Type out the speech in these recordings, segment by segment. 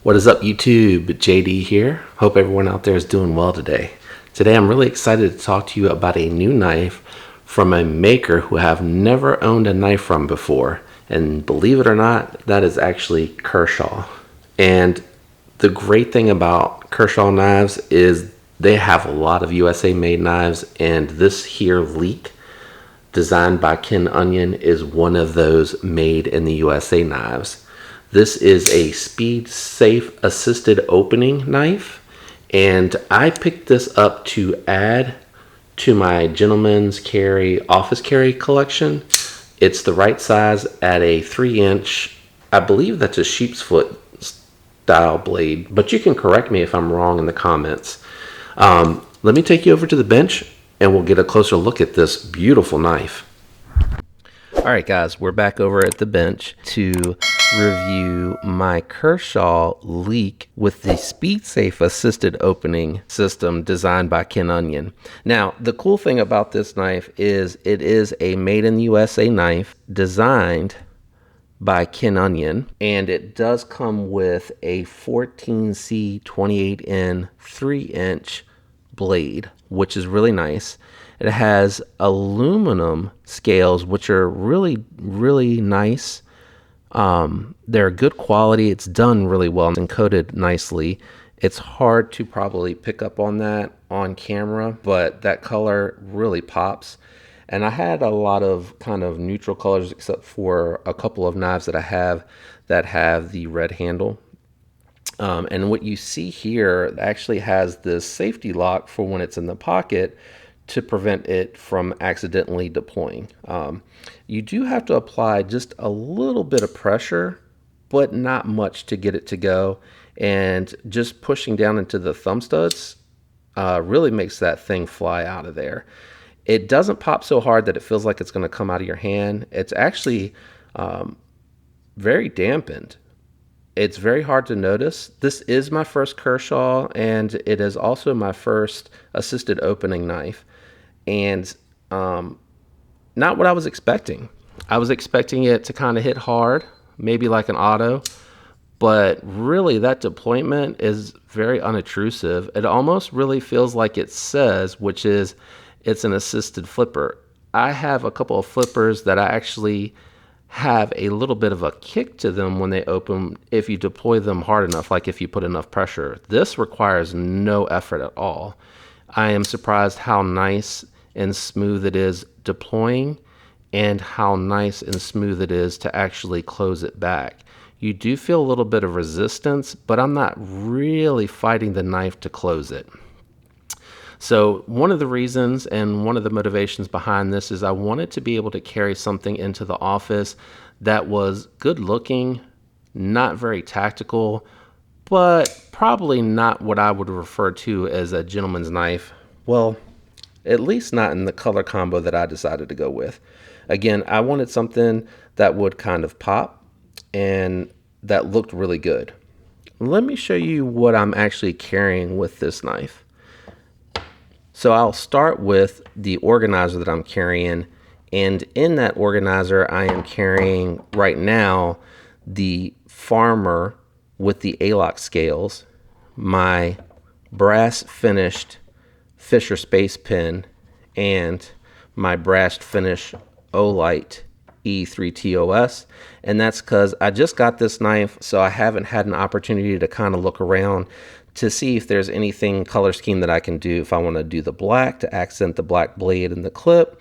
What is up, YouTube? JD here. Hope everyone out there is doing well today. Today I'm really excited to talk to you about a new knife from a maker who I've never owned a knife from before. And believe it or not, that is actually Kershaw. And the great thing about Kershaw knives is they have a lot of USA made knives, and this here Leek, designed by Ken Onion, is one of those made in the USA knives. This is a speedsafe assisted opening knife, and I picked this up to add to my gentleman's carry office carry collection. It's the right size at a 3-inch. I believe that's a sheep's foot style blade, but you can correct me if I'm wrong in the comments. Let me take you over to the bench and we'll get a closer look at this beautiful knife. All right, guys, we're back over at the bench to review my Kershaw Leek with the SpeedSafe assisted opening system designed by Ken Onion. Now, the cool thing about this knife is it is a made in the USA knife designed by Ken Onion, and it does come with a 14C 28N 3-inch blade, which is really nice. It has aluminum scales, which are really, really nice. They're good quality. It's done really well and coated nicely. It's hard to probably pick up on that on camera, but that color really pops. And I had a lot of kind of neutral colors, except for a couple of knives that I have that have the red handle. And what you see here actually has this safety lock for when it's in the pocket to prevent it from accidentally deploying. You do have to apply just a little bit of pressure, but not much to get it to go. And just pushing down into the thumb studs really makes that thing fly out of there. It doesn't pop so hard that it feels like it's going to come out of your hand. It's actually very dampened. It's very hard to notice. This is my first Kershaw, and it is also my first assisted opening knife. And not what I was expecting. I was expecting it to kind of hit hard, maybe like an auto, but really that deployment is very unobtrusive. It almost really feels like it says, which is it's an assisted flipper. I have a couple of flippers that I actually have a little bit of a kick to them when they open if you deploy them hard enough, like if you put enough pressure. This requires no effort at all. I am surprised how nice and smooth it is deploying and how nice and smooth it is to actually close it back. You do feel a little bit of resistance, but I'm not really fighting the knife to close it. So one of the reasons and one of the motivations behind this is I wanted to be able to carry something into the office that was good looking, not very tactical, but probably not what I would refer to as a gentleman's knife. Well, at least not in the color combo that I decided to go with. Again, I wanted something that would kind of pop and that looked really good. Let me show you what I'm actually carrying with this knife. So I'll start with the organizer that I'm carrying, and in that organizer I am carrying right now the Farmer with the A-lock scales, my brass finished Fisher Space Pen, and my brass finish Olight E3TOS. And that's because I just got this knife, so I haven't had an opportunity to kind of look around to see if there's anything color scheme that I can do, if I want to do the black to accent the black blade in the clip,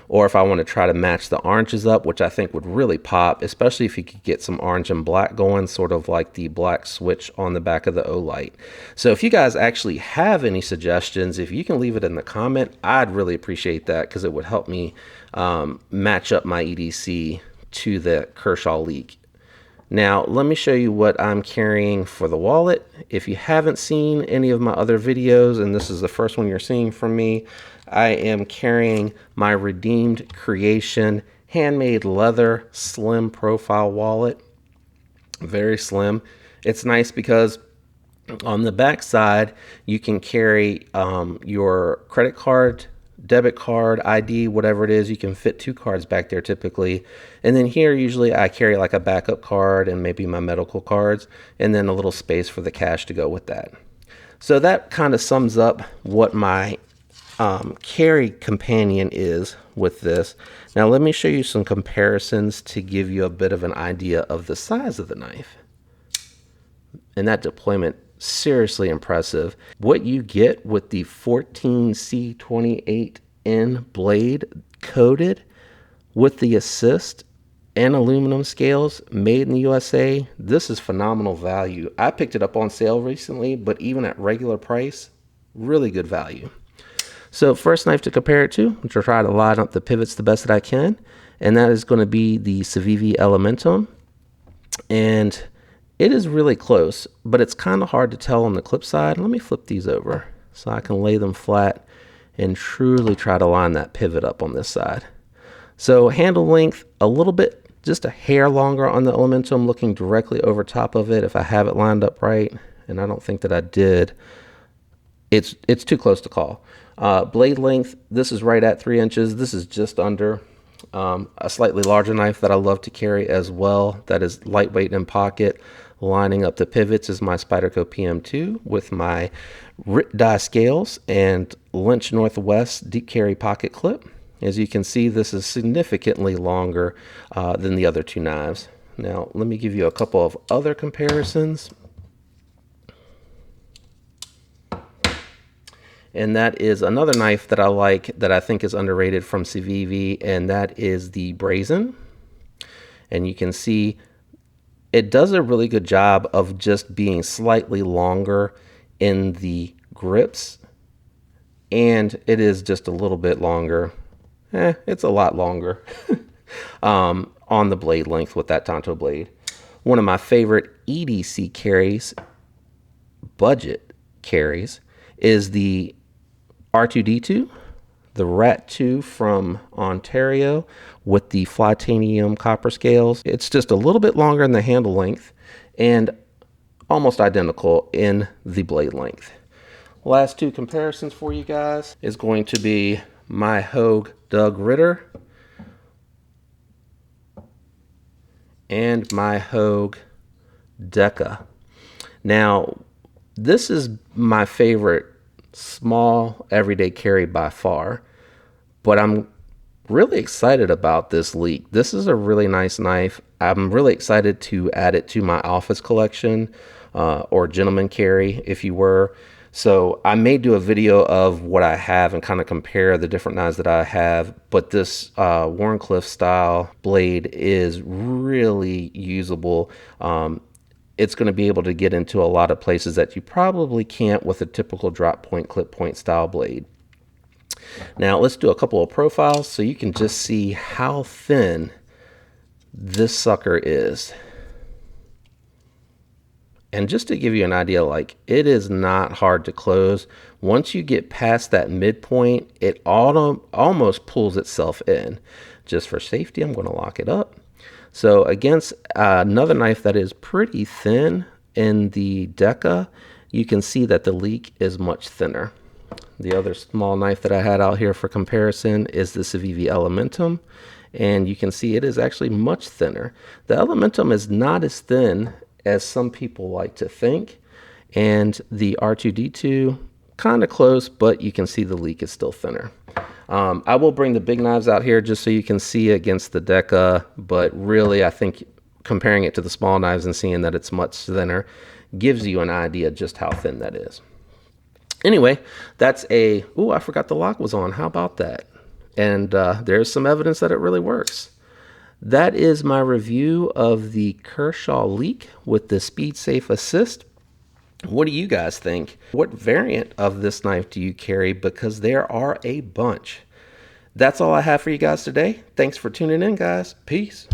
or if I want to try to match the oranges up, which I think would really pop, especially if you could get some orange and black going, sort of like the black switch on the back of the Olight. So if you guys actually have any suggestions, if you can leave it in the comment, I'd really appreciate that, because it would help me match up my EDC to the Kershaw Leek. Now, let me show you what I'm carrying for the wallet. If you haven't seen any of my other videos, and this is the first one you're seeing from me, I am carrying my Redeemed Creation handmade leather slim profile wallet. Very slim. It's nice because on the back side, you can carry your credit card debit card, ID, whatever it is. You can fit 2 cards back there typically. And then here, usually I carry like a backup card and maybe my medical cards, and then a little space for the cash to go with that. So that kind of sums up what my carry companion is with this. Now let me show you some comparisons to give you a bit of an idea of the size of the knife. And that deployment, seriously impressive. What you get with the 14C28N blade coated with the assist and aluminum scales, made in the USA, this is phenomenal value. I picked it up on sale recently, but even at regular price, really good value. So first knife to compare it to, which I'll try to line up the pivots the best that I can, and that is going to be the Civivi Elementum. And it is really close, but it's kind of hard to tell on the clip side. Let me flip these over so I can lay them flat and truly try to line that pivot up on this side. So handle length, a little bit, just a hair longer on the Elementum, looking directly over top of it if I have it lined up right, and I don't think that I did. It's too close to call. Blade length, this is right at 3 inches. This is just under. A slightly larger knife that I love to carry as well, that is lightweight in pocket. Lining up the pivots is my Spyderco PM2 with my Rit die scales and Lynch Northwest deep carry pocket clip. As you can see, this is significantly longer than the other 2 knives. Now, let me give you a couple of other comparisons. And that is another knife that I like, that I think is underrated from Civivi, and that is the Brazen. And you can see it does a really good job of just being slightly longer in the grips, and it is just a little bit longer. It's a lot longer on the blade length with that Tonto blade. One of my favorite EDC carries, budget carries, is the R2D2, the Rat 2 from Ontario with the Flytanium copper scales. It's just a little bit longer in the handle length and almost identical in the blade length. Last 2 comparisons for you guys is going to be my Hogue Doug Ritter and my Hogue Deca. Now, this is my favorite small everyday carry by far, but I'm really excited about this Leek. This is a really nice knife. I'm really excited to add it to my office collection, or gentleman carry if you were. So I may do a video of what I have and kind of compare the different knives that I have, but this Wharncliffe style blade is really usable. It's going to be able to get into a lot of places that you probably can't with a typical drop point, clip point style blade. Now let's do a couple of profiles so you can just see how thin this sucker is. And just to give you an idea, like, it is not hard to close. Once you get past that midpoint, it almost pulls itself in. Just for safety, I'm going to lock it up. So against another knife that is pretty thin in the Deca, you can see that the Leek is much thinner. The other small knife that I had out here for comparison is the Civivi Elementum, and you can see it is actually much thinner. The Elementum is not as thin as some people like to think, and the R2D2 kind of close, but you can see the Leek is still thinner. I will bring the big knives out here just so you can see against the Deca, but really I think comparing it to the small knives and seeing that it's much thinner gives you an idea just how thin that is. Anyway, that's I forgot the lock was on. How about that? And there's some evidence that it really works. That is my review of the Kershaw Leek with the SpeedSafe Assist. What do you guys think? What variant of this knife do you carry? Because there are a bunch. That's all I have for you guys today. Thanks for tuning in, guys. Peace.